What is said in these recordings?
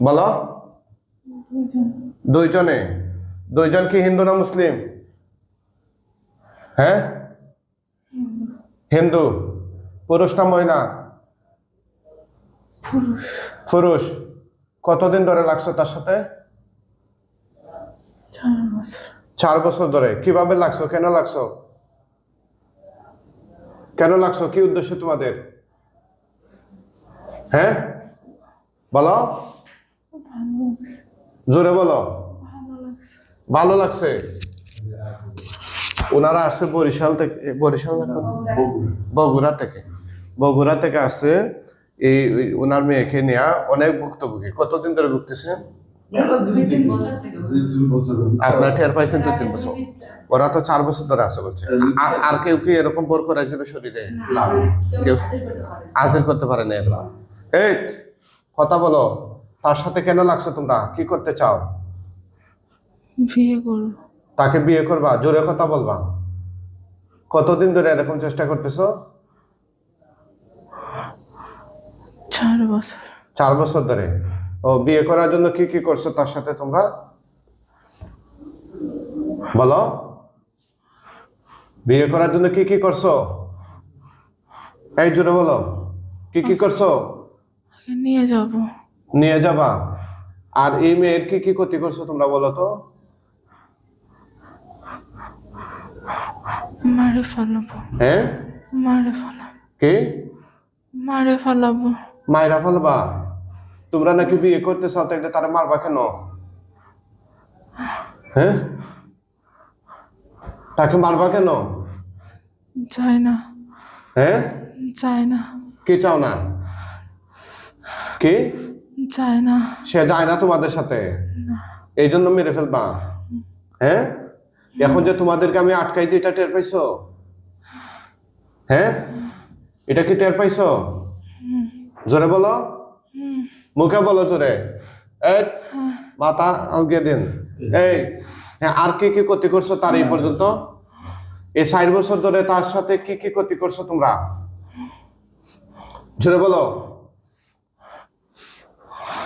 বলো। দুইজনে। দুইজন কি হিন্দু না মুসলিম? হ্যাঁ, হিন্দু। পুরুষ না মহিলা? পুরুষ। কতদিন ধরে লাগছো তার সাথে? 4 বছর ধরে। কিভাবে লাগছো? কেন লাগছো? কেন লাগছো? কি উদ্দেশ্য তোমাদের? হ্যাঁ বলো, জোরে বলো। ভালো লাগছে। ওনারা আসছে বরিশাল থেকে, বগুড়া থেকে। বগুড়া থেকে আসছে এই ওনার মেয়েকে নিয়ে। অনেক ভুক্তভোগী। কতদিন ধরে ভুগতেছেন? আপনার টের পাইছেন 2-3 বছর। ওরা তো 4 বছর ধরে আছে বলছে। আর কেউ কি এরকম বর করা যাবে শরীরে? কেউ হাজির করতে পারে না এগুলা। এই কথা বলো, তার সাথে কেন লাগছো? তোমরা কি করতে চাও? বিয়ে করব। তাকে বিয়ে করবা? জোরে কথা বলবা। কতদিন ধরে এরকম চেষ্টা করতেছো? 4 বছর। 4 বছর ধরে। ও, বিয়ে করার জন্য কি কি করছো তার সাথে তোমরা? বলো, বিয়ে করার জন্য কি কি করছো? এই জোরে বলো, কি কি করছো? নিয়ে যাব। নিয়ে যাবা? আর এই মেয়ের কি কি ক্ষতি করছো তোমরা বলো তো? মারে ফেলাবো। হ্যাঁ, মারে ফেলাবো। কি মারে ফেলাবো। মায়েরা ফেলবা? তোমরা নাকি বিয়ে করতে চাও, তাইলে তারা মারবা কেন? হ্যাঁ, তাকে মারবা কেন? চাই না। হ্যাঁ, চাই না। কি চাও না? কি চাই না। সে যায় না তোমাদের সাথে, এই জন্য মেরে ফেলবা? হ্যাঁ, এখন যে তোমাদেরকে আমি আটকাইছি, এটা টের পাইছো? হ্যাঁ, এটা কি টের পাইছো? জোরে বলো, মুখে বলো জোরে। এই মাথা আলগে দিন। এই হ্যাঁ, আর কি কি ক্ষতি করছো তার এই পর্যন্ত? এই 4 বছর ধরে তার সাথে কি কি ক্ষতি করছো তোমরা? জোরে বলো।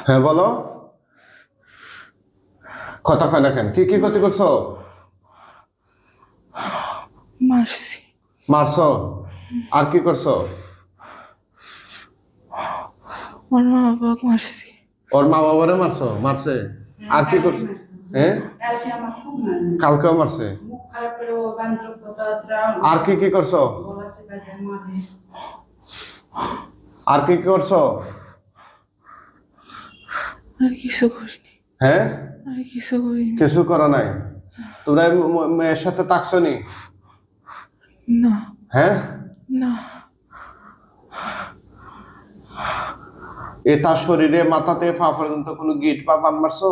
হ্যাঁ বলো, কথা হয় না কেন? কি কি ক্ষতি করছো? মারছি। মারছো? আর কি করছো? ওর মা বাবাকে মারছি। ওর মা বাবারে মারছো? মারছে? আর কি করছো? হ্যাঁ, কালকেও মারছে। আর কি কি করছো? আর কি কি করছো? আর কিছু করিনি। হ্যাঁ, আর কিছু করিনি। কিছু করো নাই? তোমরা মেয়ের সাথে থাকছো নি? না। হ্যাঁ, না। তার শরীরে মাথাতে পা পর্যন্ত কোনো গিট বা বান মারছো?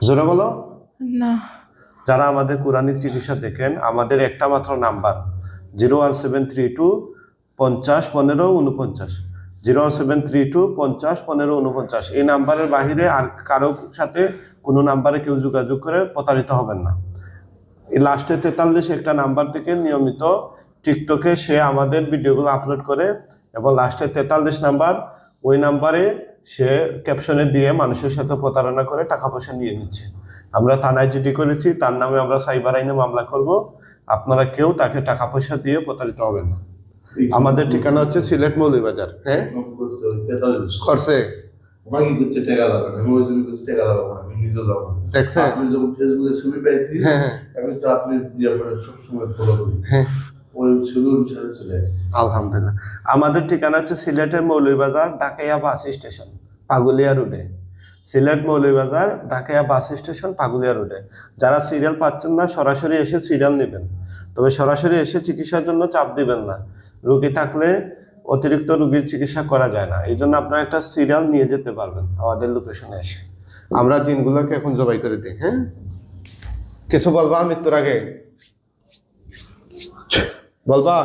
জোরে বলো। না। যারা আমাদের কোরআনিক চিকিৎসা দেখেন, আমাদের একটা মাত্র নাম্বার 01732 50 15 49, 01732 50 15 49। এই নাম্বারের বাহিরে আর কারো সাথে কোনো নাম্বারে কেউ যোগাযোগ করে প্রতারিত হবেন না। এই লাস্টে 43 একটা নাম্বার থেকে নিয়মিত টিকটকে সে আমাদের ভিডিওগুলো আপলোড করে, এবং লাস্টে 43 নাম্বার, ওই নাম্বারে সে ক্যাপশনে দিয়ে মানুষের সাথে প্রতারণা করে টাকা পয়সা নিয়ে নিচ্ছে। আমরা থানায় জিডি করেছি, তার নামে আমরা সাইবার আইনে মামলা করব। আপনারা কেউ তাকে টাকা পয়সা দিয়ে প্রতারিত হবেন না। আমাদের ঠিকানা হচ্ছে সিলেট মৌলভীবাজার। হ্যাঁ, করছে দেখছে। আলহামদুলিল্লাহ। আমাদের ঠিকানা হচ্ছে সিলেটের মৌলভীবাজার ডাকাইয়া বাস স্টেশন, পাগুলিয়া রোডে। সিলেট মৌলভীবাজার ডাকাইয়া বাস স্টেশন, পাগুলিয়া রোডে। যারা সিরিয়াল পাচ্ছেন না, সরাসরি এসে সিরিয়াল নেবেন। তবে সরাসরি এসে চিকিৎসার জন্য চাপ দিবেন না। রোগী থাকলে অতিরিক্ত রোগীর চিকিৎসা করা যায় না, এই জন্য আপনারা একটা সিরিয়াল নিয়ে যেতে পারবেন আমাদের লোকেশনে এসে। আমরা জিনগুলোকে এখন জবাই করে দিই। হ্যাঁ, কিছু বলবা মৃত্যুর আগে? বলবা?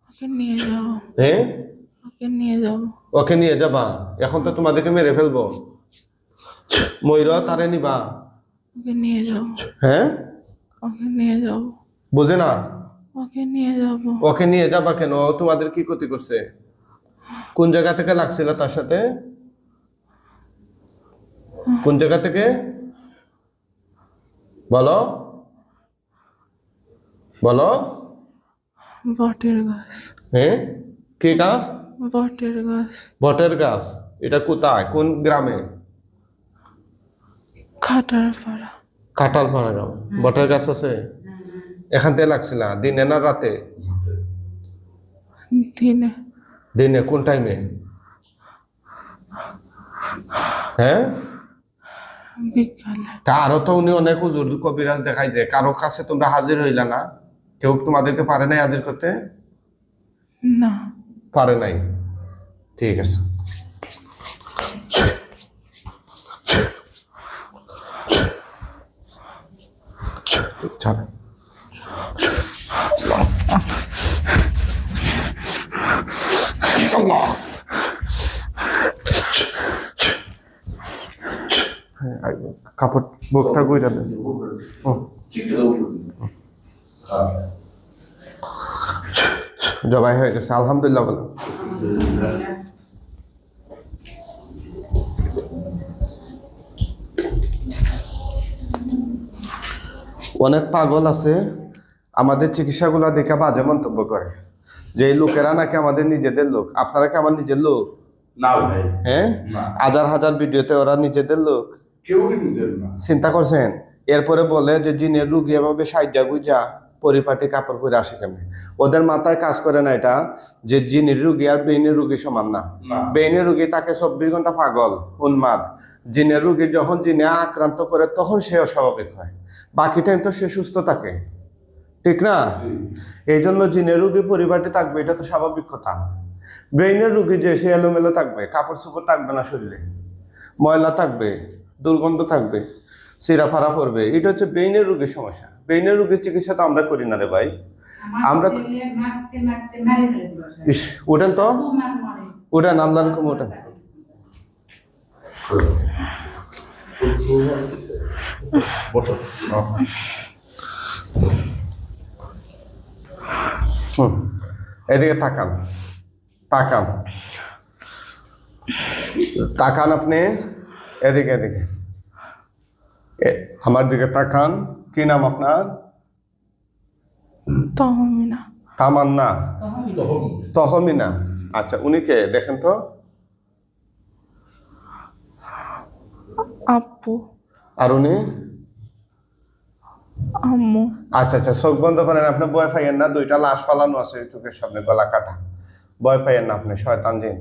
ওকে নিয়ে যাও। হ্যাঁ, ওকে নিয়ে যাও। ওকে নিয়ে যাবা? এখন তো তোমাদেরকে মেরে ফেলবো। ময়ূর তারে নিবা? ওকে নিয়ে যাও। হ্যাঁ, ওকে নিয়ে যাও। বুঝে না? ওকে নিয়ে যাব। ওকে নিয়ে যাবা কেন? ও তোমাদের কি ক্ষতি করছে? কোন জায়গা থেকে লাগছিল তার সাথে? কোন জায়গা থেকে বলো বলো বটের গাছ। হ্যাঁ কি গাছ? বটের গাছ। বটের গাছ। এটা কোথায়, কোন গ্রামে? খাটারপাড়া। কাঁঠালপাড়া গ্রাম। বটের গাছ আছে এখান থেকে লাগছিল দিনে না রাতে? দিনে। দিনে কোন টাইমে? হ্যাঁ বিকালে। তা আরো তো উনি অনেক হুজুর কবিরাজ দেখাই দেয়, কারো কাছে তোমরা হাজির হইলা না? কেউ তোমাদেরকে পারে নাই হাজির করতে? না। পারে নাই, ঠিক আছে। ছাড়। কাপড় বুকটা কইরা দেন। জবাই হয়ে গেছে আলহামদুলিল্লাহ বলো। অনেক পাগল আছে আমাদের চিকিৎসাগুলো দেখে বাজে মন্তব্য করে যে এই লোকেরা নাকি আমাদের নিজেদের লোক। আপনারা কি আমার নিজের লোক? না ভাই, হ্যাঁ না। হাজার হাজার ভিডিওতে ওরা নিজেদের লোক। কেউই নিজের না। চিন্তা করছেন? এরপরে বলে যে জিনের রুগী এভাবে সাইজা গুইজা পরিপাটি কাপড় পরে আসে কেমন? ওদের মাথায় কাজ করে না এটা যে জিনের রুগী আর বেইনের রুগী সমান না। না। বেইনের রুগী তাকে 24 ঘন্টা পাগল উন্মাদ। জিনের রুগী যখন জিনে আক্রান্ত করে তখন সে অস্বাভাবিক হয়, বাকি টাইম তো সে সুস্থ থাকে, ঠিক না? এই জন্য জিনের রুগী পরিপাটি থাকবে, এটা তো স্বাভাবিক কথা। ব্রেইনের রুগী যে সে এলোমেলো থাকবে, কাপড় চোপড় থাকবে না, শরীরে ময়লা থাকবে, দুর্গন্ধ থাকবে, চিরা ফাড়া পড়বে। এটা হচ্ছে ব্রেইনের রোগের সমস্যা। ব্রেইনের রোগের চিকিৎসা তো আমরা করি না রে ভাই। আমরা ইস উঠেন তো, উঠেন, আল্লাহর হুকুম উঠেন। বসো। এদিকে তাকান, তাকান, তাকান আপনি এদিকে, এদিকে আমার দিকে তাকান। কি নাম আপনার? তহমিনা। তামান্না? তহমিনা। আচ্ছা, উনি কে দেখেন তো? আপু। আর উনি? আম্মু। আচ্ছা আচ্ছা, চোখ বন্ধ করেন। আপনি ভয় পাইয়েন না, দুইটা লাশ ফালানো আছে চোখের সামনে, গলা কাটা। ভয় পাইয়েন না আপনি, শয়তান জিন।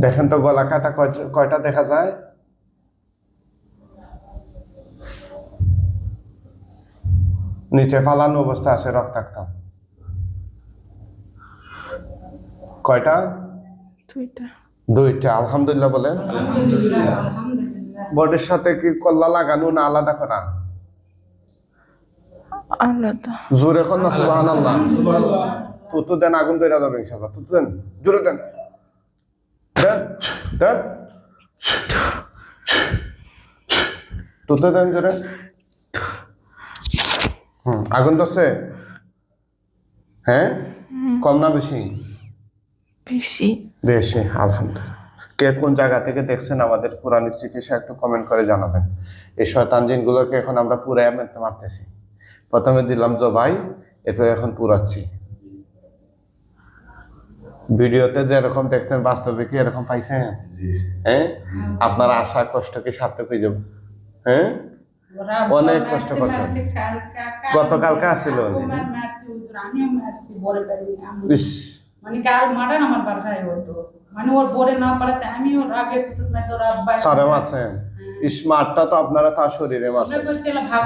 দেখেন তো গলা কাটা কয়টা দেখা যায়? নিচে ফালানো অবস্থা আছে রক্তাক্ত। কয়টা? দুইটা। দুইটা। আলহামদুলিল্লাহ বলেন। বডির সাথে কি কল্লা লাগানো না আলাদা করা? আলাদা। জোরে এখন না সুবহানাল্লাহ। তুতু দেন, আগুন ধরে যাবে ইনশাআল্লাহ। তুতু দেন, জোরে দেন, দেন দেন, তুতু দেন জোরে। আগুন ধরছে? হ্যাঁ, কম না বেশি? বেশি। বেশি, আলহামদুলিল্লাহ। কে কোন জায়গা থেকে দেখছেন আমাদের কোরআনিক চিকিৎসা একটু কমেন্ট করে জানাবেন। এই শয়তান জিনগুলোকে এখন আমরা পুরাই মারতেছি। প্রথমে দিলাম জবাই, এরপর এখন পুরাচ্ছি। ভিডিওতে যেরকম দেখতেন বাস্তবে কি এরকম পাইছেন? হ্যাঁ, আপনার আশা কষ্ট কি সার্থক হয়ে যাবে? হ্যাঁ, অনেক কষ্ট করছেন। গতকালকে আসছিল ইস, মানে কাল মারান আমার বাসায় হতো, মানে ওর বোরে না পারাতে আমি ওর রাগের সুটুট না ওর আব্বা তারে মারছেন। স্মার্টটা তো আপনারা তার শরীরে মারছেন।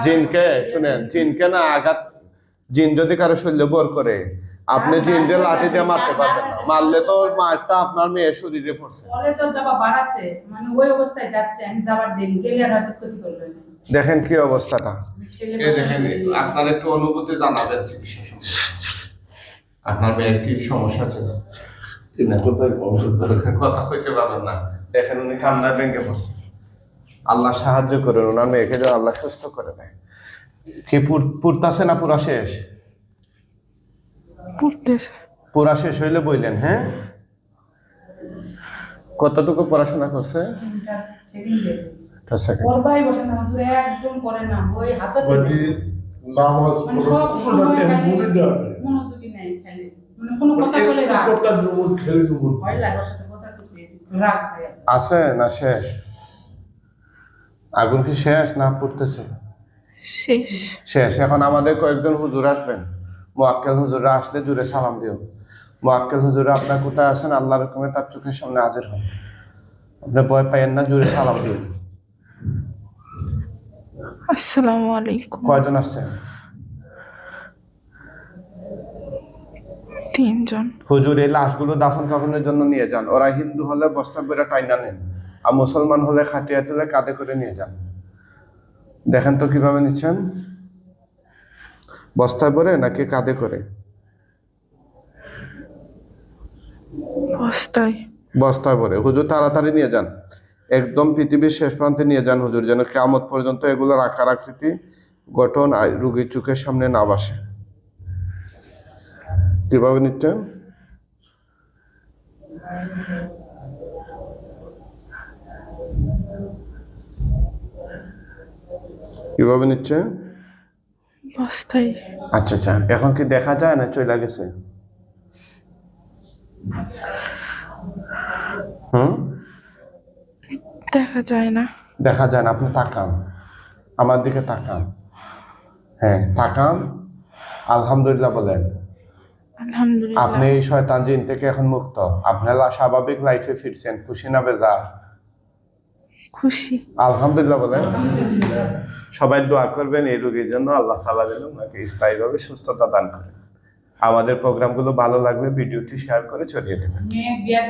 জিনকে শুনেন, জিনকে না আঘাত, জিন যদি কারো শরীরে বোর করে, আপনি জিনকে লাঠি দিয়ে মারতে পারবেন না। মারলে তো মারটা আপনার মেয়ের শরীরে পড়ছে। কলেজে যাবা বাড়াছে, মানে ওই অবস্থায় যাচ্ছে, আমি যাবার দিন গেলে আর হয়তো ক্ষতি করবে না। দেখেন কি অবস্থাটা। এই দেখেন, আপনার একটু অনুভূতি জানাবেন চিকিৎসা সম্পর্কে। আপনার মেয়ের কি সমস্যা ছিল? কথা কইতে পারবেন না। দেখেন উনি কান্নায় ভেঙে পড়ছে। আল্লাহ সাহায্য করেন, ওনার মেয়েকে যেন আল্লাহ সুস্থ করে দেয়। কি পুরতাছে না পুরা শেষ? পড়তেছে। পুরা শেষ হইলে বললেন। হ্যাঁ, কতটুকু পড়াশোনা করছে? ইন্টার সেকেন্ড ইয়ার একটা সেকেন্ড। ওর ভাই বসে না হুজুর একদম করে না বই হাতে বলি নামাজ মানে সব সময় খালি মুড়ি দেওয়া মনোযোগী নেই খালি মানে কোনো কথা বলে রাগ কথা নমুন খেলে নমুন ভয় লাগে ওর সাথে কথা বলতে রাগ হয় আছে না শেষ? আগুন কি শেষ না পড়তেছে? শেষ। শেষ। এখন আমাদের কয়েকজন হুজুর আসবেন, মোয়াক্কেল হুজুররা আসলে জুড়ে সালাম দিও। মোয়াক্কেল হুজুররা আপনার কোথায় আছেন, আল্লাহর হুকুমে তার চোখের সামনে হাজির হন। আপনি ভয় পাইয়েন না, জুড়ে সালাম দিও। আসসালামু আলাইকুম। কয়জন আসছেন? 3 জন। হুজুর এই লাশগুলো দাফন কাফনের জন্য নিয়ে যান। ওরা হিন্দু হলে বস্তা করে টাইনা নেন, আর মুসলমান হলে খাটিয়া তুলে কাঁধে করে নিয়ে যান। দেখেন তো কিভাবে নিচ্ছেন, বস্তায় করে নাকি কাঁধে করে? বস্তায়। বস্তায় ভরে। হুজুর তাড়াতাড়ি নিয়ে যান, একদম পৃথিবীর শেষ প্রান্তে নিয়ে যান হুজুর, যেন কিয়ামত পর্যন্ত এগুলোর আকার আকৃতি গঠন রোগীর চোখের সামনে না বাসে। কিভাবে নিচ্ছেন? কিভাবে নিচ্ছে? বস্তায়। আচ্ছা আচ্ছা, এখন কি দেখা যায় না চলে গেছে? দেখা যায় না। দেখা যায় না। আপনি তাকান, আমার দিকে তাকান। হ্যাঁ তাকান, আলহামদুলিল্লাহ বলেন। আলহামদুলিল্লাহ। আপনি এই শয়তান জিন থেকে এখন মুক্ত, আপনার স্বাভাবিক লাইফে ফিরছেন। খুশি না বেজার? খুশি। আলহামদুলিল্লাহ বলেন। সবাই দোয়া করবেন এই রোগীর জন্য, আল্লাহ তাআলা যেন ওনাকে স্থায়ীভাবে সুস্থতা দান করেন। আমাদের প্রোগ্রামগুলো ভালো লাগবে ভিডিওটি শেয়ার করে ছড়িয়ে দেবেন। মেয়ে বিয়ার